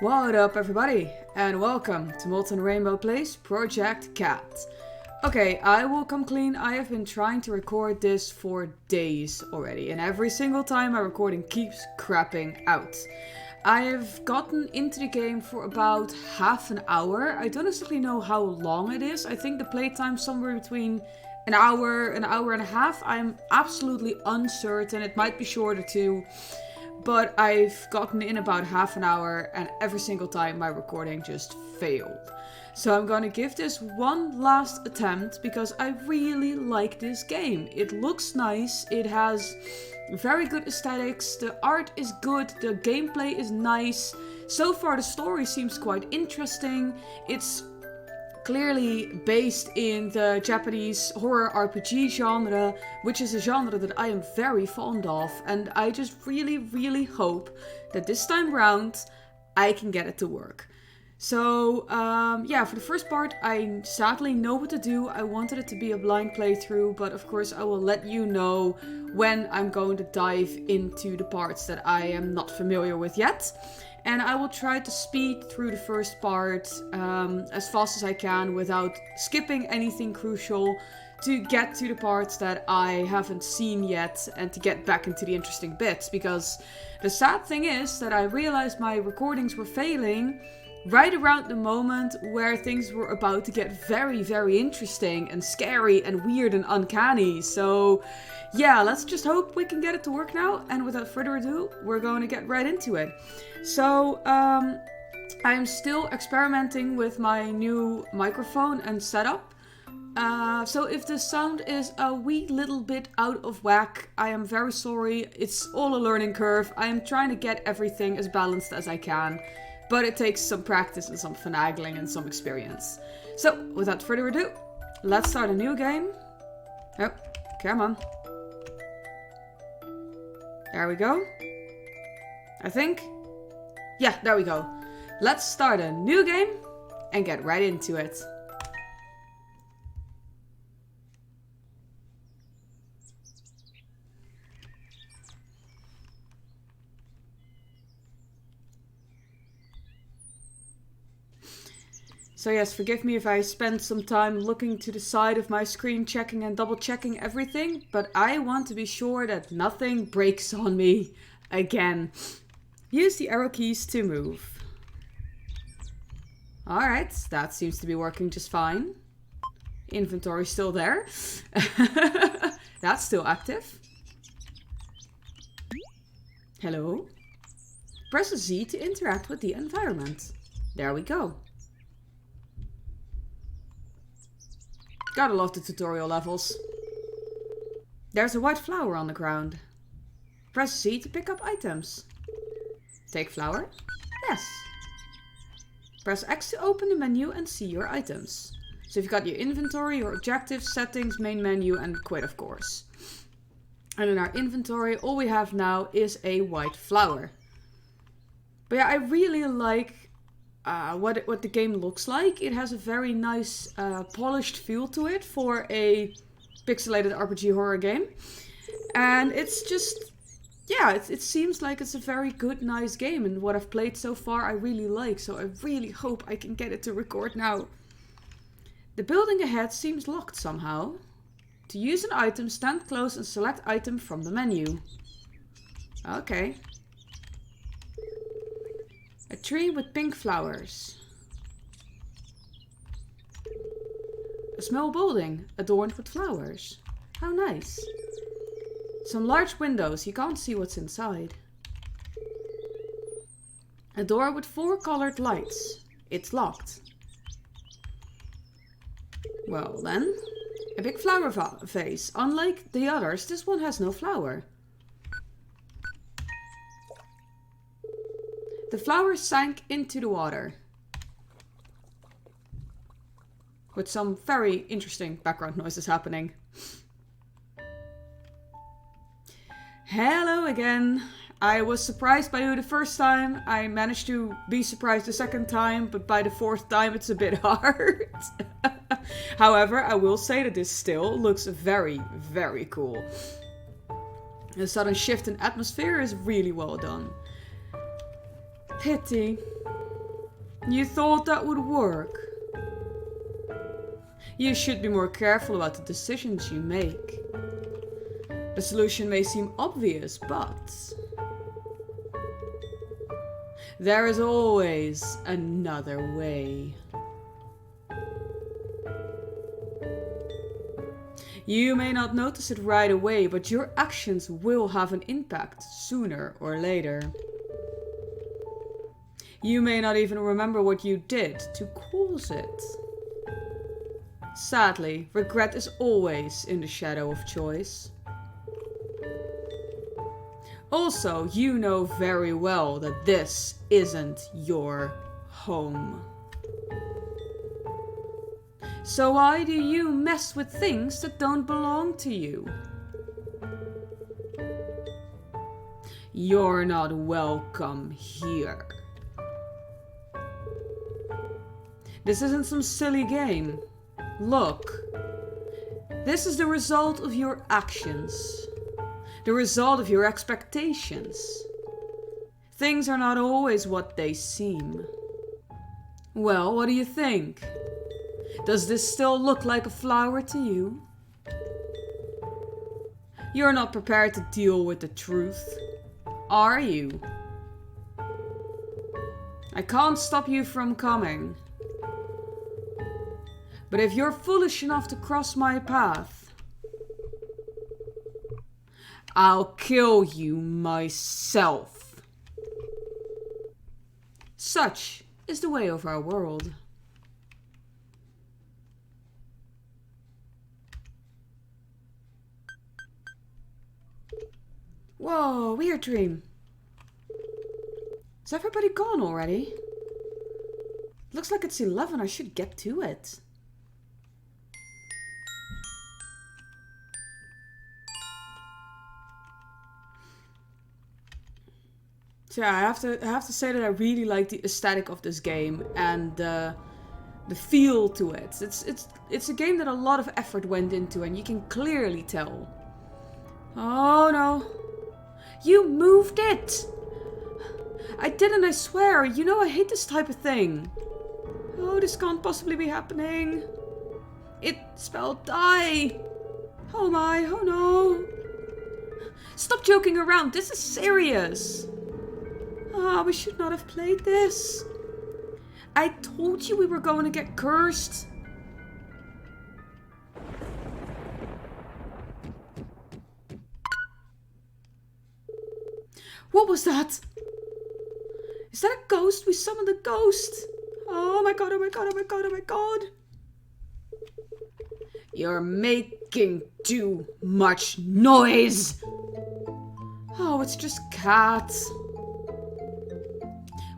What up everybody, and welcome to Molten Rainbow Plays Project Cat. Okay, I will come clean, I have been trying to record this for days already, and every single time my recording keeps crapping out. I have gotten into the game for about half an hour. I don't exactly know how long it is. I think the playtime somewhere between an hour and a half. I'm absolutely uncertain. It might be shorter too. But I've gotten in about half an hour and every single time my recording just failed. So I'm gonna give this one last attempt because I really like this game. It looks nice, it has very good aesthetics, the art is good, the gameplay is nice. So far the story seems quite interesting. It's clearly based in the Japanese horror RPG genre, which is a genre that I am very fond of, and I just really hope that this time round I can get it to work. So yeah, for the first part I sadly know what to do. I wanted it to be a blind playthrough, but of course I will let you know when I'm going to dive into the parts that I am not familiar with yet. And I will try to speed through the first part as fast as I can without skipping anything crucial to get to the parts that I haven't seen yet and to get back into the interesting bits. Because the sad thing is that I realized my recordings were failing right around the moment where things were about to get very interesting and scary and weird and uncanny. So yeah, let's just hope we can get it to work now. And without further ado, we're going to get right into it. So I'm still experimenting with my new microphone and setup. So if the sound is a wee little bit out of whack, I am very sorry. It's all a learning curve. I am trying to get everything as balanced as I can. But it takes some practice and some finagling and some experience. So, without further ado, let's start a new game. Oh, come on. There we go. I think. Yeah, there we go. Let's start a new game and get right into it. So yes, forgive me if I spend some time looking to the side of my screen, checking and double checking everything, but I want to be sure that nothing breaks on me again. Use the arrow keys to move. Alright, that seems to be working just fine. Inventory still there. That's still active. Hello. Press Z to interact with the environment. There we go. Gotta love the tutorial levels. There's a white flower on the ground. Press Z to pick up items. Take flower? Yes. Press X to open the menu and see your items. So you've got your inventory, your objectives, settings, main menu, and quit of course. And in our inventory, all we have now is a white flower. But yeah, I really like what the game looks like. It has a very nice polished feel to it for a pixelated RPG horror game. And it's just, yeah, it seems like it's a very good, nice game. And what I've played so far I really like. So I really hope I can get it to record now. The building ahead seems locked somehow. To use an item, stand close and select item from the menu. Okay. A tree with pink flowers. A small building adorned with flowers. How nice. Some large windows, you can't see what's inside. A door with 4 colored lights. It's locked. Well then, a big flower vase. Unlike the others, this one has no flower. The flower sank into the water. With some very interesting background noises happening. Hello again. I was surprised by you the first time. I managed to be surprised the second time, but by the fourth time it's a bit hard. However, I will say that this still looks very cool. The sudden shift in atmosphere is really well done. Pity. You thought that would work? You should be more careful about the decisions you make. The solution may seem obvious, but there is always another way. You may not notice it right away, but your actions will have an impact sooner or later. You may not even remember what you did to cause it. Sadly, regret is always in the shadow of choice. Also, you know very well that this isn't your home. So why do you mess with things that don't belong to you? You're not welcome here. This isn't some silly game. Look, this is the result of your actions. The result of your expectations. Things are not always what they seem. Well, what do you think? Does this still look like a flower to you? You're not prepared to deal with the truth, are you? I can't stop you from coming. But if you're foolish enough to cross my path, I'll kill you myself. Such is the way of our world. Whoa, weird dream. Is everybody gone already? Looks like it's 11, I should get to it. So yeah, I have to say that I really like the aesthetic of this game and the feel to it. It's a game that a lot of effort went into, and you can clearly tell. Oh no. You moved it! I didn't, I swear. You know I hate this type of thing. Oh, this can't possibly be happening. It spelled die. Oh my, oh no. Stop joking around, this is serious. Ah, we should not have played this. I told you we were going to get cursed. What was that? Is that a ghost? We summoned a ghost. Oh my god, oh my god, oh my god, oh my god. You're making too much noise. Oh, it's just Cat.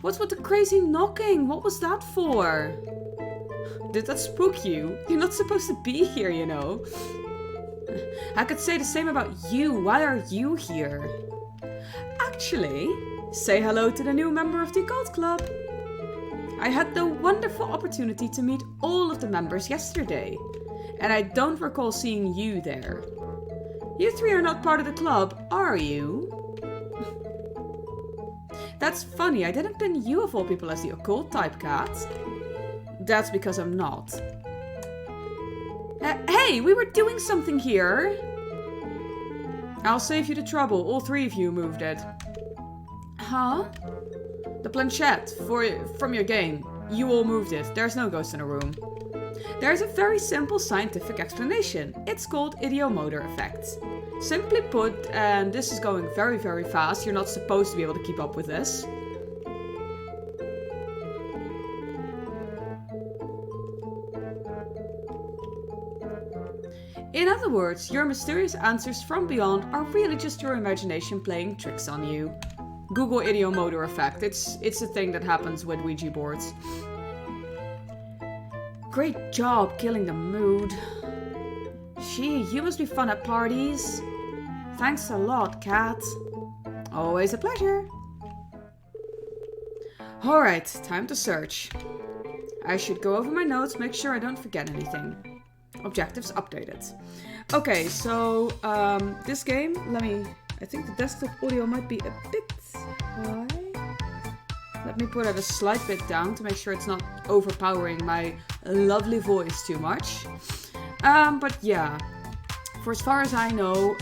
What's with the crazy knocking? What was that for? Did that spook you? You're not supposed to be here, you know. I could say the same about you. Why are you here? Actually, say hello to the new member of the Occult Club. I had the wonderful opportunity to meet all of the members yesterday, and I don't recall seeing you there. You three are not part of the club, are you? That's funny, I didn't pin you of all people as the occult type, Cat. That's because I'm not. Hey, we were doing something here. I'll save you the trouble, all three of you moved it. Huh? The planchette from your game. You all moved it, there's no ghost in the room. There's a very simple scientific explanation. It's called ideomotor effect. Simply put, and this is going very, very fast, you're not supposed to be able to keep up with this. In other words, your mysterious answers from beyond are really just your imagination playing tricks on you. Google ideomotor effect, it's a thing that happens with Ouija boards. Great job killing the mood. Gee, you must be fun at parties. Thanks a lot, Cat. Always a pleasure. Alright, time to search. I should go over my notes, make sure I don't forget anything. Objectives updated. Okay, so this game, I think the desktop audio might be a bit high. Let Let me put it a slight bit down to make sure it's not overpowering my lovely voice too much. But yeah, for as far as I know,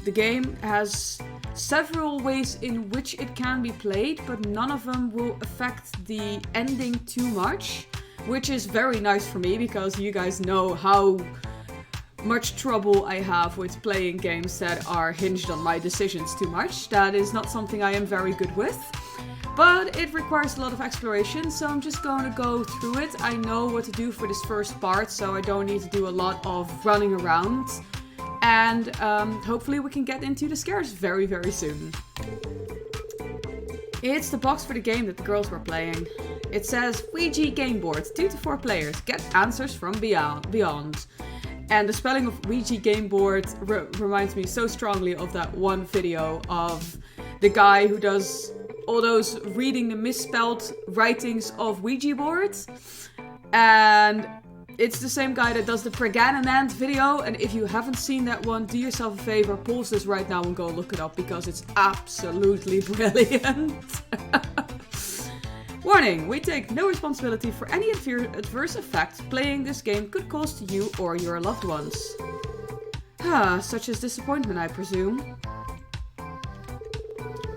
the game has several ways in which it can be played, but none of them will affect the ending too much, which is very nice for me because you guys know how much trouble I have with playing games that are hinged on my decisions too much. That is not something I am very good with. But it requires a lot of exploration, so I'm just going to go through it. I know what to do for this first part, so I don't need to do a lot of running around. And hopefully we can get into the scares very, very soon. It's the box for the game that the girls were playing. It says, Ouija game board, 2 to 4 players, get answers from beyond. And the spelling of Ouija game board reminds me so strongly of that one video of the guy who does all those reading the misspelled writings of Ouija boards. And it's the same guy that does the Pregananand video. And if you haven't seen that one, do yourself a favor, pause this right now and go look it up because it's absolutely brilliant. Warning, we take no responsibility for any adverse effect playing this game could cause to you or your loved ones. Such as disappointment, I presume.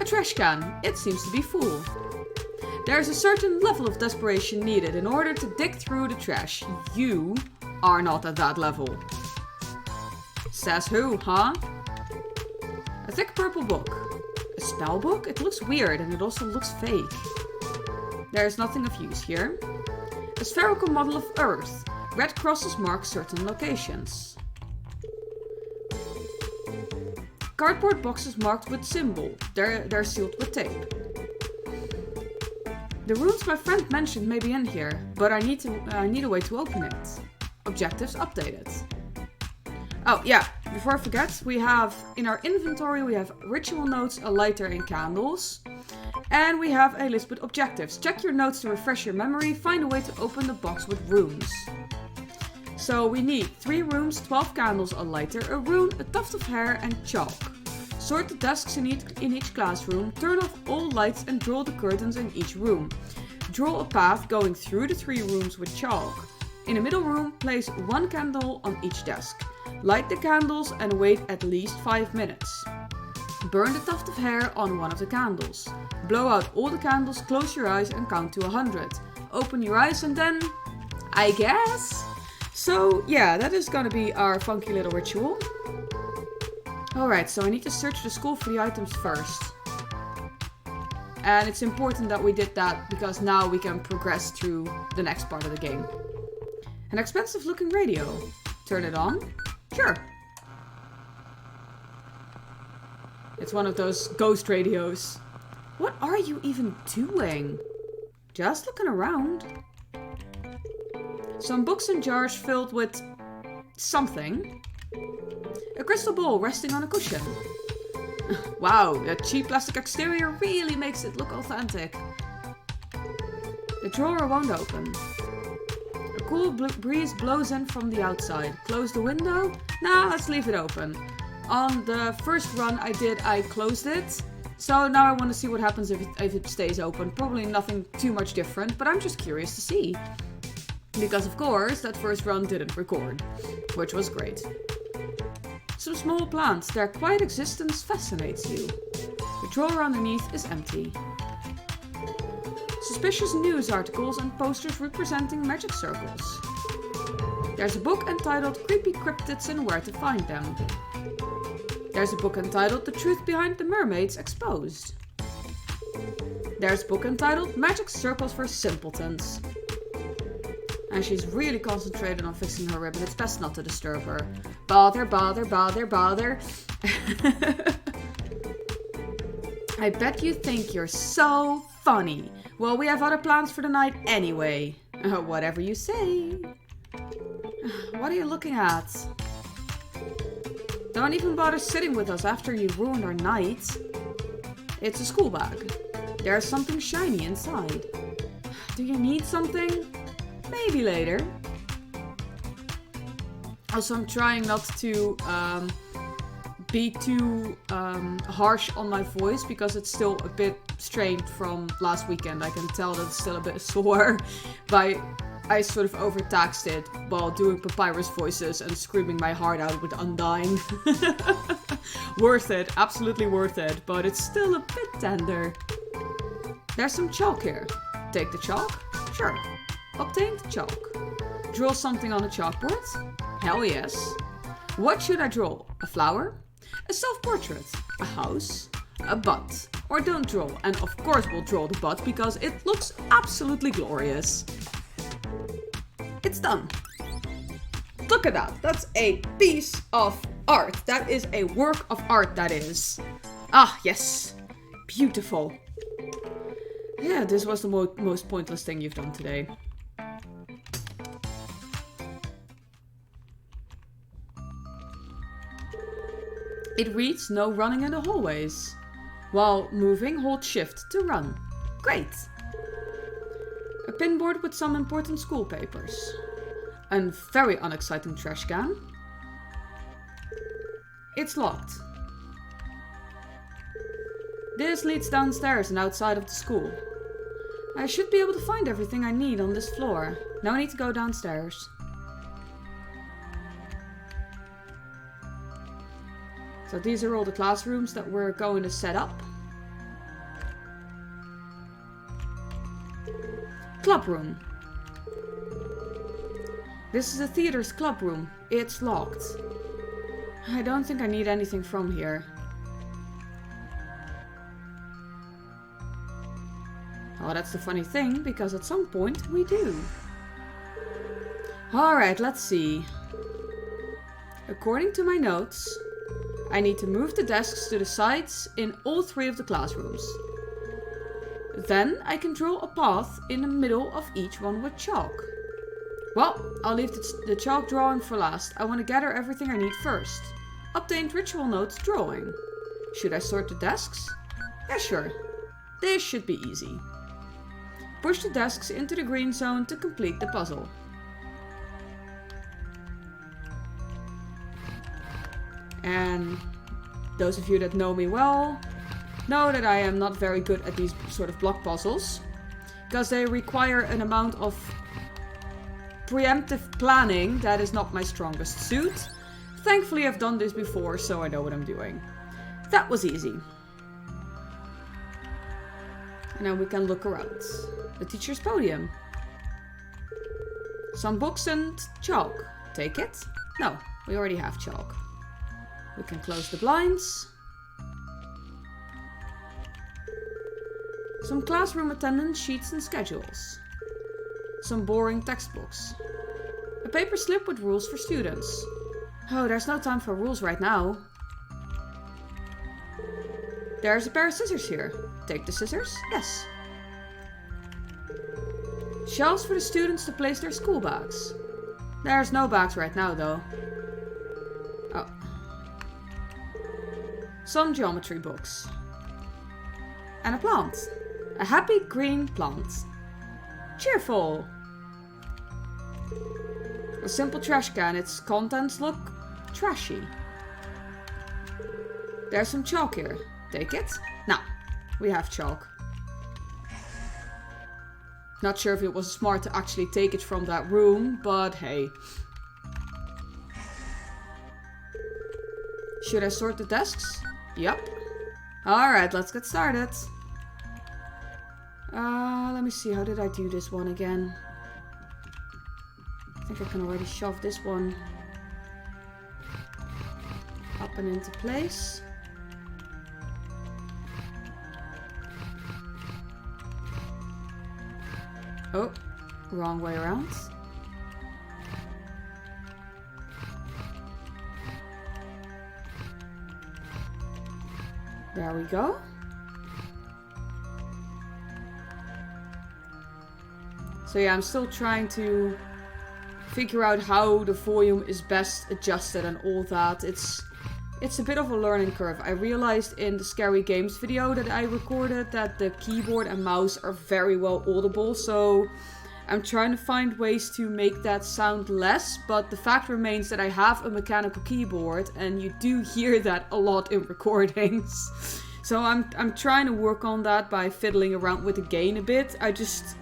A trash can. It seems to be full. There is a certain level of desperation needed in order to dig through the trash. You are not at that level. Says who, huh? A thick purple book. A spell book? It looks weird and it also looks fake. There is nothing of use here. A spherical model of Earth. Red crosses mark certain locations. Cardboard boxes marked with symbol. They're sealed with tape. The runes my friend mentioned may be in here, but I need a way to open it. Objectives updated. Oh yeah, before I forget, we have in our inventory we have ritual notes, a lighter and candles. And we have a list with objectives. Check your notes to refresh your memory. Find a way to open the box with runes. So we need 3 rooms, 12 candles, a lighter, a rune, a tuft of hair, and chalk. Sort the desks in each classroom. Turn off all lights and draw the curtains in each room. Draw a path going through the 3 rooms with chalk. In the middle room, place 1 candle on each desk. Light the candles and wait at least 5 minutes. Burn the tuft of hair on one of the candles. Blow out all the candles, close your eyes and count to 100. Open your eyes and then... I guess? So yeah, that is gonna be our funky little ritual. Alright, so I need to search the school for the items first. And it's important that we did that because now we can progress through the next part of the game. An expensive looking radio. Turn it on? Sure. It's one of those ghost radios. What are you even doing? Just looking around. Some books and jars filled with something. A crystal ball resting on a cushion. Wow, that cheap plastic exterior really makes it look authentic. The drawer won't open. A cool breeze blows in from the outside. Close the window? Nah, let's leave it open. On the first run I closed it. So now I want to see what happens if it stays open. Probably nothing too much different, but I'm just curious to see. Because of course, that first run didn't record, which was great. Some small plants, their quiet existence fascinates you. The drawer underneath is empty. Suspicious news articles and posters representing magic circles. There's a book entitled Creepy Cryptids and Where to Find Them. There's a book entitled The Truth Behind the Mermaids Exposed. There's a book entitled Magic Circles for Simpletons. And she's really concentrated on fixing her ribbon. It's best not to disturb her. Bother, bother, bother, bother. I bet you think you're so funny. Well, we have other plans for the night anyway. Whatever you say. What are you looking at? Don't even bother sitting with us after you ruined our night. It's a school bag. There's something shiny inside. Do you need something? Maybe later. Also, I'm trying not to be too harsh on my voice because it's still a bit strained from last weekend. I can tell that it's still a bit sore, but I sort of overtaxed it while doing Papyrus voices and screaming my heart out with Undyne. Worth it, absolutely worth it, but it's still a bit tender. There's some chalk here. Take the chalk? Sure. Obtain the chalk. Draw something on a chalkboard? Hell yes. What should I draw? A flower? A self-portrait? A house? A butt? Or don't draw, and of course we'll draw the butt because it looks absolutely glorious. It's done. Look at that. That's a piece of art. That is a work of art, that is. Ah, yes. Beautiful. Yeah, this was the most pointless thing you've done today. It reads no running in the hallways. While moving, hold shift to run. Great. A pinboard with some important school papers. A very unexciting trash can. It's locked. This leads downstairs and outside of the school. I should be able to find everything I need on this floor. Now I need to go downstairs. So these are all the classrooms that we're going to set up. Club room. This is the theater's club room. It's locked. I don't think I need anything from here. Oh, that's the funny thing, because at some point we do. Alright, let's see. According to my notes, I need to move the desks to the sides in all 3 of the classrooms. Then I can draw a path in the middle of each one with chalk. Well, I'll leave the chalk drawing for last. I want to gather everything I need first. Obtained ritual notes drawing. Should I sort the desks? Yeah, sure. This should be easy. Push the desks into the green zone to complete the puzzle. And those of you that know me well know that I am not very good at these sort of block puzzles, because they require an amount of preemptive planning that is not my strongest suit. Thankfully I've done this before, so I know what I'm doing. That was easy. And now we can look around. The teacher's podium. Some books and chalk. Take it? No, we already have chalk. We can close the blinds. Some classroom attendance sheets and schedules. Some boring textbooks. A paper slip with rules for students. Oh, there's no time for rules right now. There's a pair of scissors here. Take the scissors? Yes. Shelves for the students to place their school bags. There's no bags right now, though. Oh. Some geometry books. And a plant. A happy green plant. Cheerful. A simple trash can. Its contents look trashy. There's some chalk here. Take it? Now, we have chalk. Not sure if it was smart to actually take it from that room, but hey. Should I sort the desks? Yep. Alright, let's get started. Let me see, how did I do this one again? I think I can already shove this one up and into place. Oh, wrong way around. There we go. So yeah, I'm still trying to figure out how the volume is best adjusted and all that. It's a bit of a learning curve. I realized in the Scary Games video that I recorded that the keyboard and mouse are very well audible. So I'm trying to find ways to make that sound less, but the fact remains that I have a mechanical keyboard, and you do hear that a lot in recordings. So I'm trying to work on that by fiddling around with the gain a bit. I just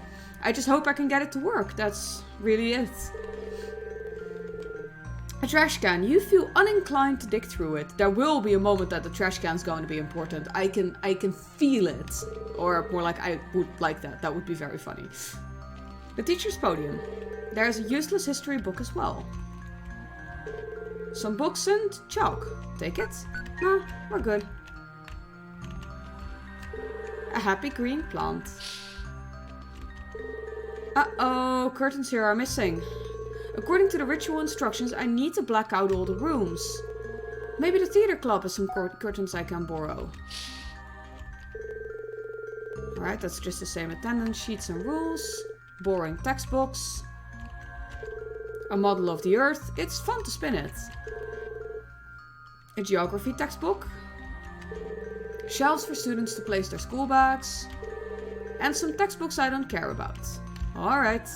hope I can get it to work. That's really it. A trash can. You feel uninclined to dig through it. There will be a moment that the trash can is going to be important. I can feel it. Or more like I would like that. That would be very funny. The teacher's podium. There's a useless history book as well. Some books and chalk. Take it? Nah, we're good. A happy green plant. Uh-oh, curtains here are missing. According to the ritual instructions, I need to black out all the rooms. Maybe the theater club has some curtains I can borrow. Alright, that's just the same attendance sheets and rules. Boring textbooks. A model of the earth. It's fun to spin it. A geography textbook. Shelves for students to place their school bags. And some textbooks I don't care about. Alright.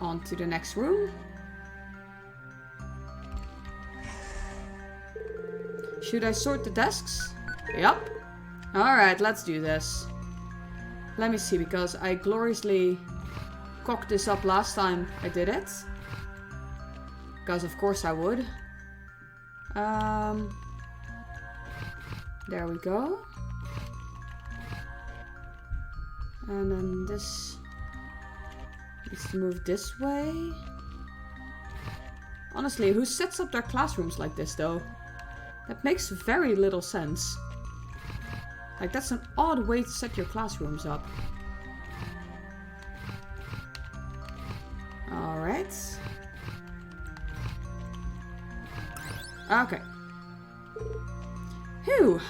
On to the next room. Should I sort the desks? Yup. Alright, let's do this. Let me see, because I gloriously cocked this up last time I did it. Because of course I would. There we go. And then this needs to move this way. Honestly, who sets up their classrooms like this though? That makes very little sense. Like, that's an odd way to set your classrooms up. Alright. Okay. Whew.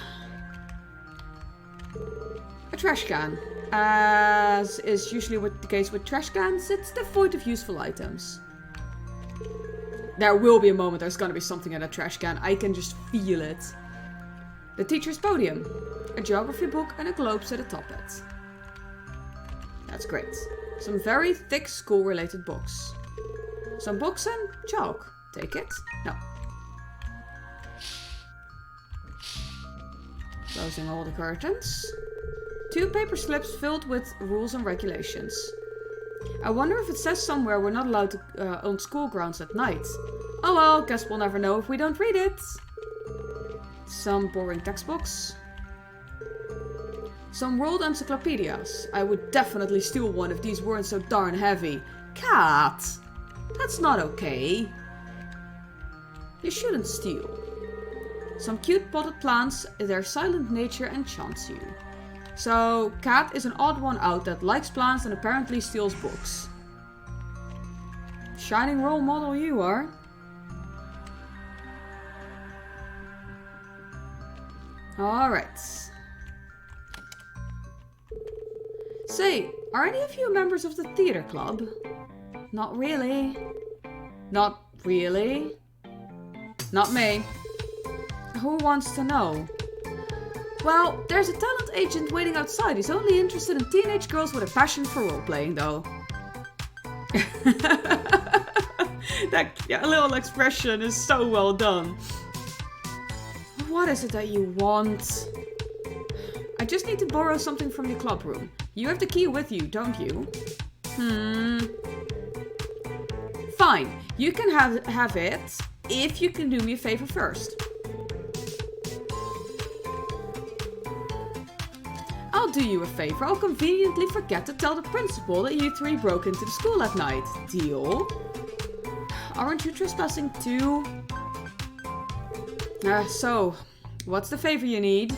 A trash can. As is usually the case with trash cans, it's devoid of useful items. There will be a moment there's gonna be something in a trash can. I can just feel it. The teacher's podium. A geography book and a globe set atop it. That's great. Some very thick school-related books. Some books and chalk. Take it? No. Closing all the curtains. 2 paper slips filled with rules and regulations. I wonder if it says somewhere we're not allowed to own school grounds at night. Oh well, guess we'll never know if we don't read it. Some boring textbooks. Some world encyclopedias. I would definitely steal one if these weren't so darn heavy. Cat! That's not okay. You shouldn't steal. Some cute potted plants, their silent nature enchants you. So, Cat is an odd one out that likes plants and apparently steals books. Shining role model you are. Alright. Say, are any of you members of the theater club? Not really. Not really. Not me. Who wants to know? Well, there's a talent agent waiting outside. He's only interested in teenage girls with a passion for role-playing, though. That little expression is so well done. What is it that you want? I just need to borrow something from the club room. You have the key with you, don't you? Fine, you can have it if you can do me a favor first. I'll do you a favor. I'll conveniently forget to tell the principal that you 3 broke into the school at night. Deal? Aren't you trespassing too? So, what's the favor you need?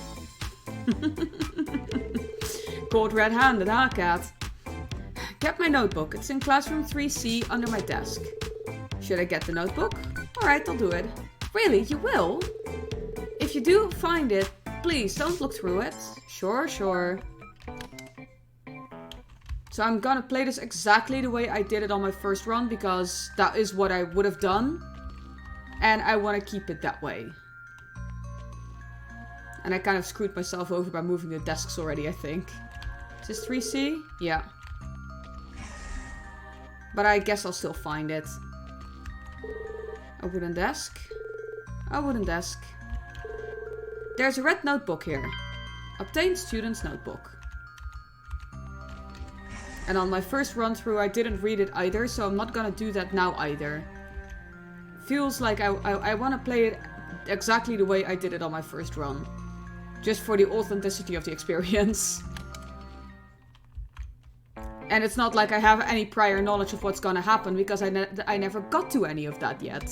Caught red-handed, huh, Cat? Get my notebook. It's in classroom 3C under my desk. Should I get the notebook? Alright, I'll do it. Really, you will? If you do find it, please don't look through it. Sure, sure. So I'm gonna play this exactly the way I did it on my first run, because that is what I would have done. And I want to keep it that way. And I kind of screwed myself over by moving the desks already, I think. Is this 3C? Yeah. But I guess I'll still find it. A wooden desk. A wooden desk. There's a red notebook here. Obtain student's notebook. And on my first run through I didn't read it either, so I'm not gonna do that now either. Feels like I want to play it exactly the way I did it on my first run. Just for the authenticity of the experience. And it's not like I have any prior knowledge of what's gonna happen, because I never got to any of that yet.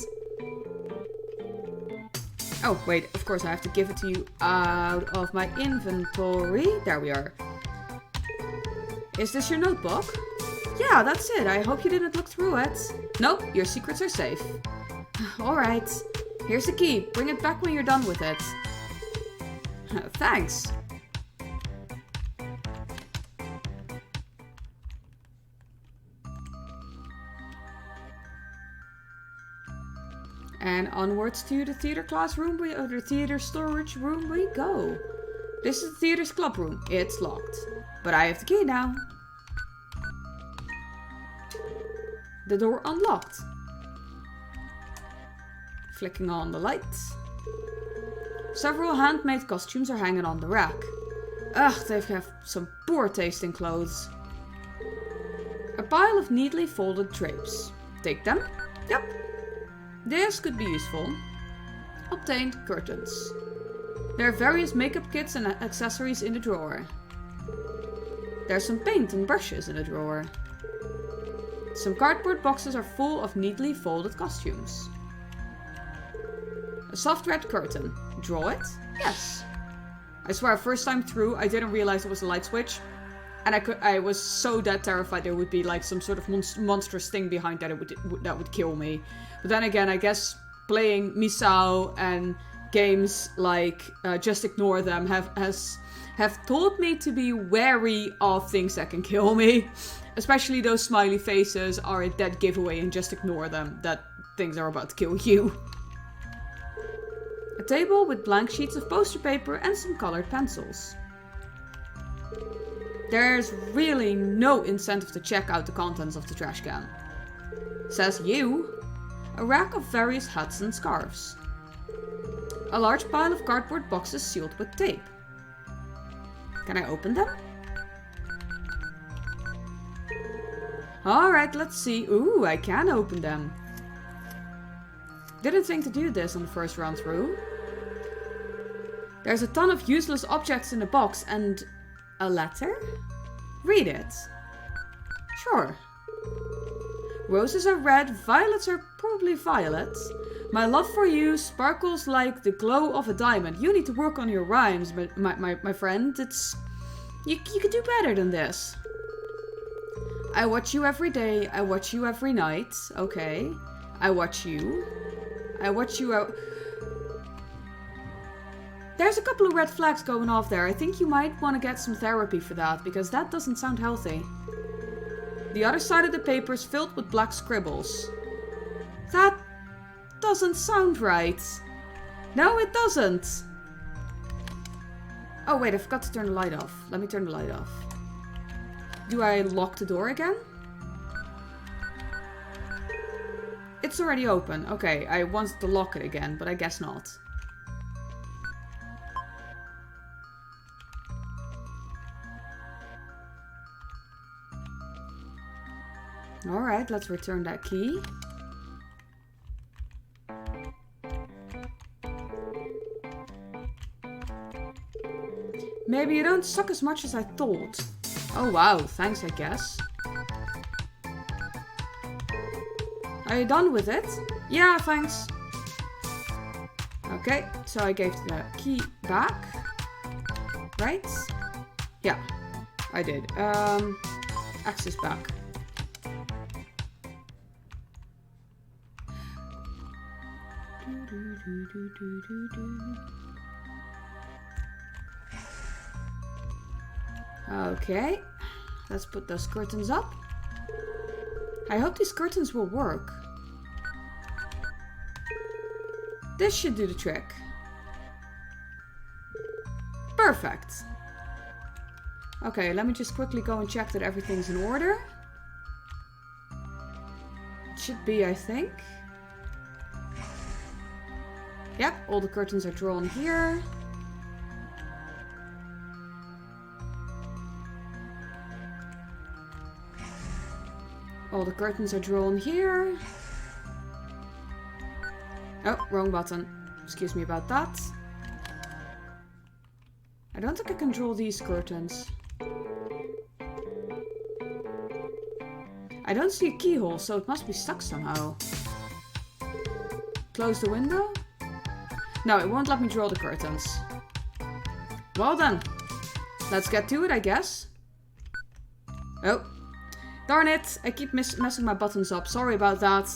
Oh, wait, of course I have to give it to you out of my inventory. There we are. Is this your notebook? Yeah, that's it. I hope you didn't look through it. Nope, your secrets are safe. Alright, here's the key. Bring it back when you're done with it. Thanks. And onwards to the theater classroom, or the theater storage room we go. This is the theater's club room. It's locked. But I have the key now. The door unlocked. Flicking on the lights. Several handmade costumes are hanging on the rack. Ugh, they have some poor tasting clothes. A pile of neatly folded drapes. Take them? Yep. This could be useful. Obtained curtains. There are various makeup kits and accessories in the drawer. There's some paint and brushes in the drawer. Some cardboard boxes are full of neatly folded costumes. A soft red curtain. Draw it? Yes. I swear, first time through, I didn't realize it was a light switch. And I was so dead terrified there would be like some sort of monstrous thing behind that that would kill me. But then again, I guess playing Misao and games like Just Ignore Them have taught me to be wary of things that can kill me. Especially those smiley faces are a dead giveaway and Just Ignore Them that things are about to kill you. A table with blank sheets of poster paper and some colored pencils. There's really no incentive to check out the contents of the trash can. Says you. A rack of various hats and scarves. A large pile of cardboard boxes sealed with tape. Can I open them? Alright, let's see. Ooh, I can open them. Didn't think to do this on the first run through. There's a ton of useless objects in the box and a letter? Read it. Sure. Roses are red, violets are probably violet. My love for you sparkles like the glow of a diamond. You need to work on your rhymes, my friend. You could do better than this. I watch you every day. I watch you every night. Okay. I watch you. I watch you out. There's a couple of red flags going off there. I think you might want to get some therapy for that, because that doesn't sound healthy. The other side of the paper is filled with black scribbles. That doesn't sound right. No, it doesn't. Oh wait, I forgot to turn the light off. Let me turn the light off. Do I lock the door again? It's already open. Okay, I wanted to lock it again, but I guess not. Alright, let's return that key. Maybe you don't suck as much as I thought. Oh wow, thanks I guess. Are you done with it? Yeah, thanks. Okay, so I gave the key back. Right? Yeah, I did. Access back. Okay, let's put those curtains up. I hope these curtains will work. This should do the trick. Perfect. Okay, let me just quickly go and check that everything's in order. It should be, I think. Yep, all the curtains are drawn here. All the curtains are drawn here. Oh, wrong button. Excuse me about that. I don't think I can draw these curtains. I don't see a keyhole, so it must be stuck somehow. Close the window? No, it won't let me draw the curtains. Well then. Let's get to it, I guess. Oh. Darn it. I keep messing my buttons up. Sorry about that.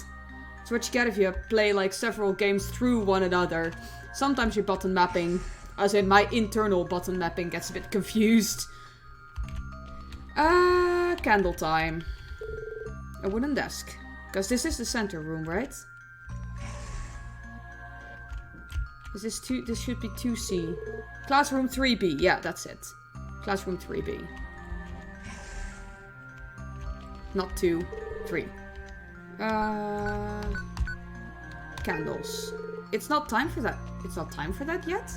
It's what you get if you play like several games through one another. Sometimes your button mapping, as in my internal button mapping, gets a bit confused. Candle time. A wooden desk. Because this is the center room, right? Is this this should be 2C. Classroom 3B. Yeah, that's it. Classroom 3B. Not 2. 3. Candles. It's not time for that. It's not time for that yet?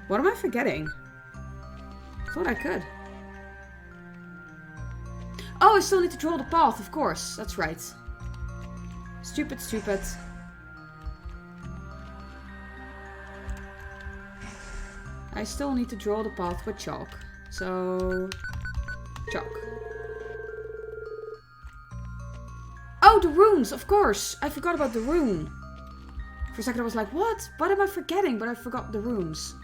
What am I forgetting? Thought I could. Oh, I still need to draw the path, of course. That's right. Stupid, stupid. I still need to draw the path with chalk. So... chalk. Oh, the runes, of course! I forgot about the rune. For a second I was like, what? What am I forgetting? But I forgot the runes.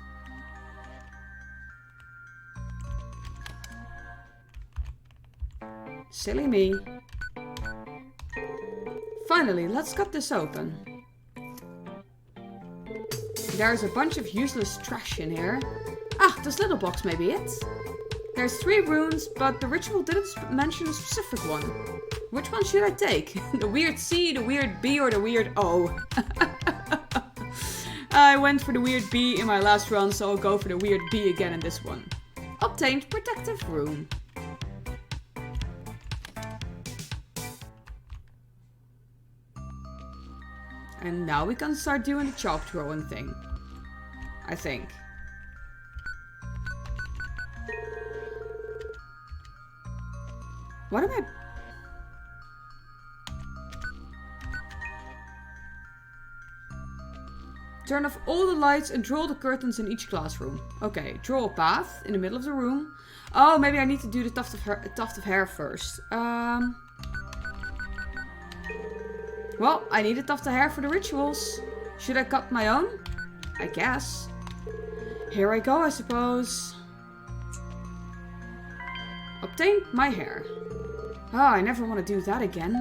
Silly me. Finally, let's cut this open. There's a bunch of useless trash in here. Ah, this little box may be it. There's 3 runes, but the ritual didn't mention a specific one. Which one should I take? The weird C, the weird B, or the weird O? I went for the weird B in my last run, so I'll go for the weird B again in this one. Obtained protective rune. And now we can start doing the chalk drawing thing. I think. What am I... Turn off all the lights and draw the curtains in each classroom. Okay, draw a path in the middle of the room. Oh, maybe I need to do the tuft of hair first. Well, I need a tuft of hair for the rituals. Should I cut my own? I guess. Here I go, I suppose. Obtain my hair. Oh, I never want to do that again.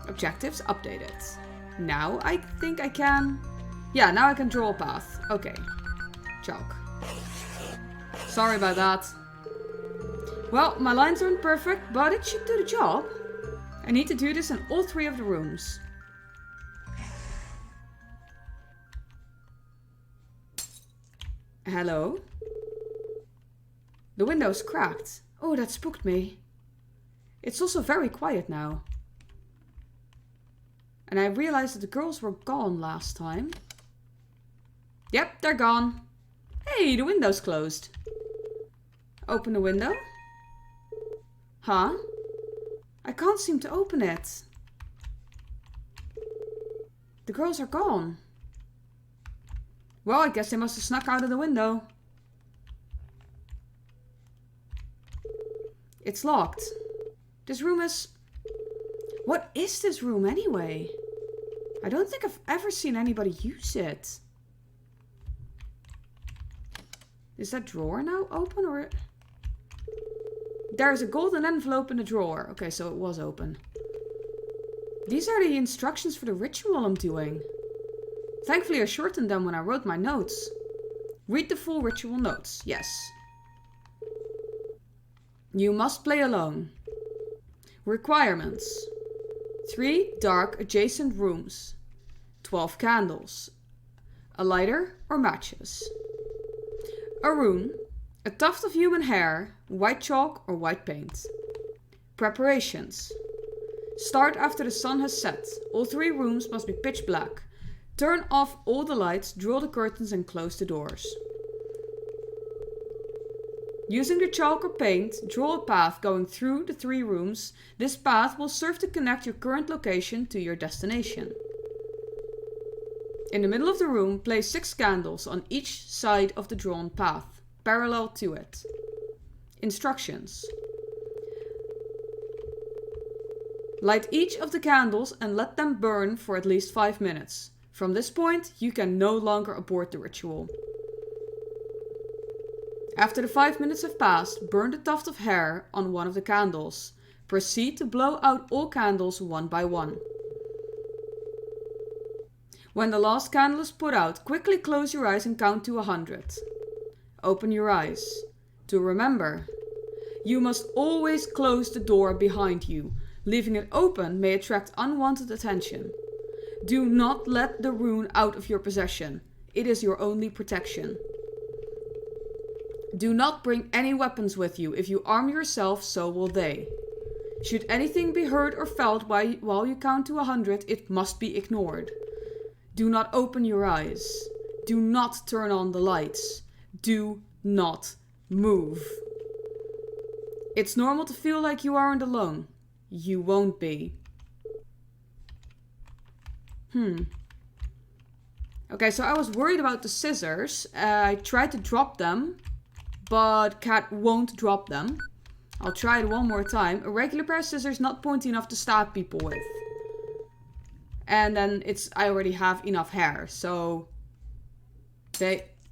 Objectives updated. Now I think I can... Yeah, now I can draw a path. Okay. Chalk. Sorry about that. Well, my lines aren't perfect, but it should do the job. I need to do this in all 3 of the rooms. Hello? The window's cracked. Oh, that spooked me. It's also very quiet now. And I realized that the girls were gone last time. Yep, they're gone. Hey, the window's closed. Open the window. Huh? I can't seem to open it. The girls are gone. Well, I guess they must have snuck out of the window. It's locked. This room is... What is this room anyway? I don't think I've ever seen anybody use it. Is that drawer now open or... There's a golden envelope in the drawer. Okay, so it was open. These are the instructions for the ritual I'm doing. Thankfully I shortened them when I wrote my notes. Read the full ritual notes. Yes. You must play alone. Requirements. 3 dark adjacent rooms. 12 candles. a lighter, or matches. A rune, a tuft of human hair, white chalk or white paint. Preparations. Start after the sun has set. All 3 rooms must be pitch black. Turn off all the lights, draw the curtains and close the doors. Using the chalk or paint, draw a path going through the 3 rooms. This path will serve to connect your current location to your destination. In the middle of the room, place 6 candles on each side of the drawn path, parallel to it. Instructions. Light each of the candles and let them burn for at least 5 minutes. From this point, you can no longer abort the ritual. After the 5 minutes have passed, burn the tuft of hair on one of the candles. Proceed to blow out all candles one by one. When the last candle is put out, quickly close your eyes and count to 100. Open your eyes. To remember, you must always close the door behind you. Leaving it open may attract unwanted attention. Do not let the rune out of your possession. It is your only protection. Do not bring any weapons with you. If you arm yourself, so will they. Should anything be heard or felt while you count to 100, it must be ignored. Do not open your eyes. Do not turn on the lights. Do not move. It's normal to feel like you aren't alone. You won't be. Okay, so I was worried about the scissors. I tried to drop them, but Cat won't drop them. I'll try it one more time. A regular pair of scissors not pointy enough to stab people with. And then I already have enough hair, so...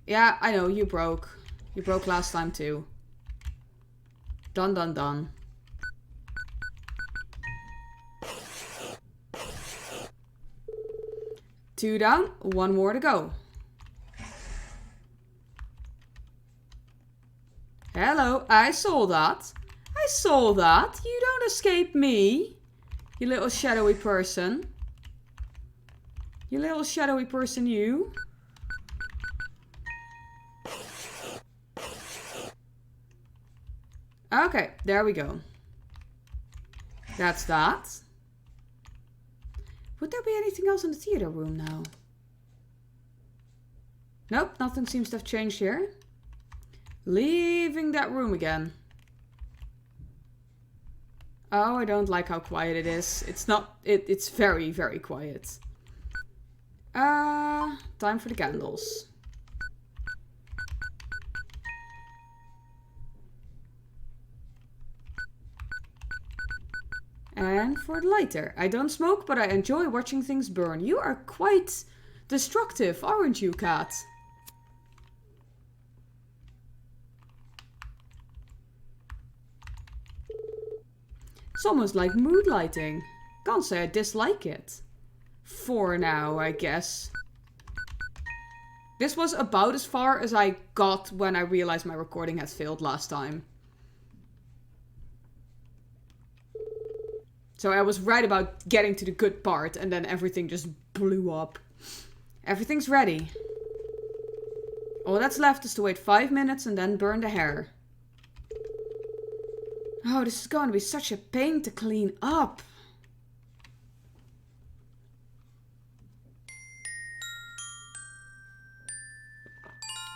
Yeah, I know, you broke. You broke last time too. Done, done, done. Two down, 1 more to go. Hello, I saw that. I saw that. You don't escape me. You little shadowy person. You little shadowy person, you. Okay, there we go. That's that. Would there be anything else in the theater room now? Nope, nothing seems to have changed here. Leaving that room again. Oh, I don't like how quiet it is. It's very, very quiet. Time for the candles. And for the lighter. I don't smoke, but I enjoy watching things burn. You are quite destructive, aren't you, Cat? It's almost like mood lighting. Can't say I dislike it. For now, I guess. This was about as far as I got when I realized my recording had failed last time. So I was right about getting to the good part, and then everything just blew up. Everything's ready. All that's left is to wait 5 minutes and then burn the hair. Oh, this is going to be such a pain to clean up.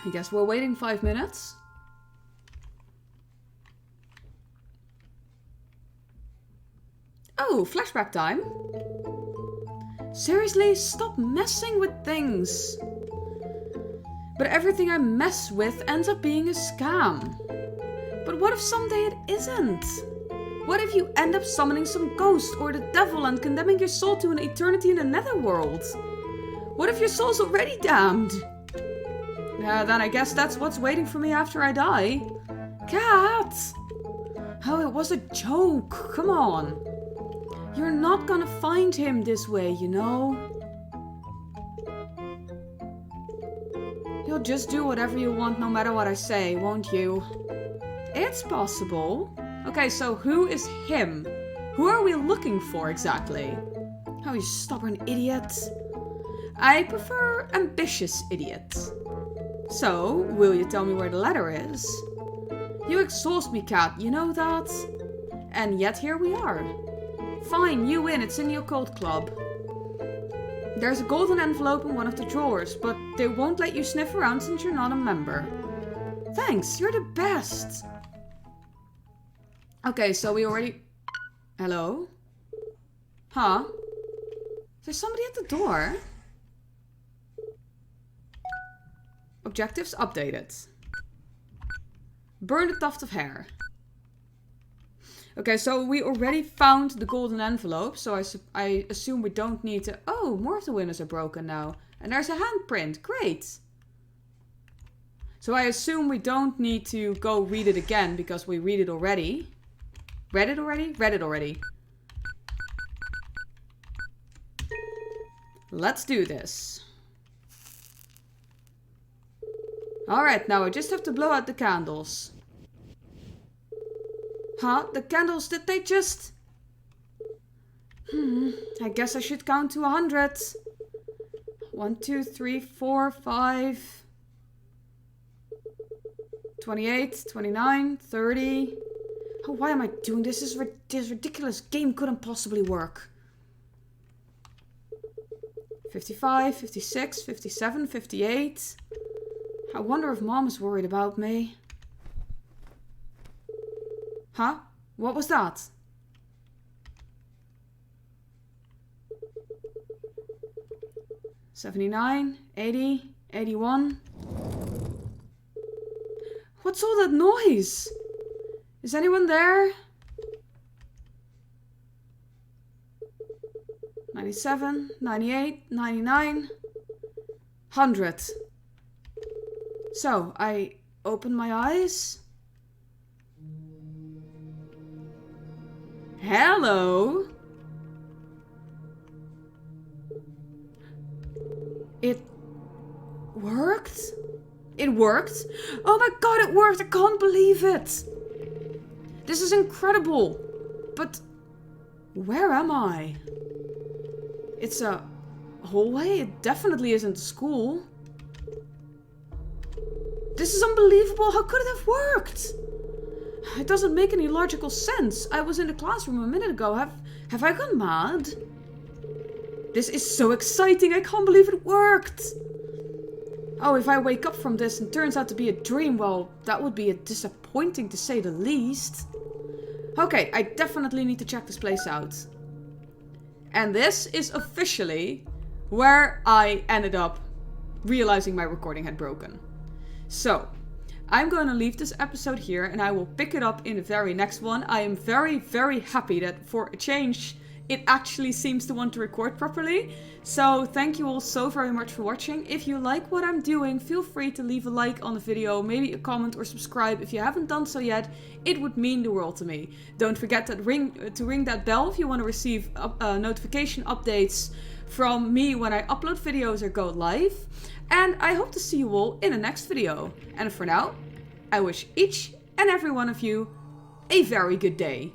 I guess we're waiting 5 minutes. Oh, flashback time. Seriously, stop messing with things. But everything I mess with ends up being a scam. But what if someday it isn't? What if you end up summoning some ghost or the devil and condemning your soul to an eternity in the netherworld? What if your soul's already damned? Then I guess that's what's waiting for me after I die. Cat! Oh, it was a joke. Come on. You're not gonna find him this way, you know? You'll just do whatever you want no matter what I say, won't you? It's possible. Okay, so who is him? Who are we looking for exactly? Oh, you stubborn idiot. I prefer ambitious idiots. So, will you tell me where the ladder is? You exhaust me, Cat, you know that? And yet here we are. Fine, you win, it's in the occult club. There's a golden envelope in one of the drawers, but they won't let you sniff around since you're not a member. Thanks, you're the best. Okay, so we already... Hello? Huh? There's somebody at the door. Objectives updated. Burn a tuft of hair. Okay, so we already found the golden envelope, so I assume we don't need to... Oh, more of the windows are broken now. And there's a handprint. Great. So I assume we don't need to go read it again, because we read it already. Read it already? Read it already. Let's do this. Alright, now I just have to blow out the candles. Huh? The candles, did they just... I guess I should count to 100. 1, 2, 3, 4, 5... 28, 29, 30... Oh, why am I doing this? This ridiculous game couldn't possibly work. 55, 56, 57, 58... I wonder if Mom is worried about me. Huh? What was that? $79, $80, $81. What's all that noise? Is anyone there? 97, 98, 99, 100. So, I open my eyes. Hello? It worked? It worked? Oh my god, it worked! I can't believe it! This is incredible! But where am I? It's a hallway? It definitely isn't a school. This is unbelievable! How could it have worked? It doesn't make any logical sense. I was in the classroom a minute ago. Have I gone mad? This is so exciting! I can't believe it worked! Oh, if I wake up from this and turns out to be a dream, well, that would be disappointing to say the least. Okay, I definitely need to check this place out. And this is officially where I ended up realizing my recording had broken. So, I'm going to leave this episode here and I will pick it up in the very next one. I am very, very happy that for a change, it actually seems to want to record properly. So thank you all so very much for watching. If you like what I'm doing, feel free to leave a like on the video, maybe a comment or subscribe if you haven't done so yet. It would mean the world to me. Don't forget to ring that bell if you want to receive notification updates from me when I upload videos or go live. And I hope to see you all in the next video. And for now, I wish each and every one of you a very good day.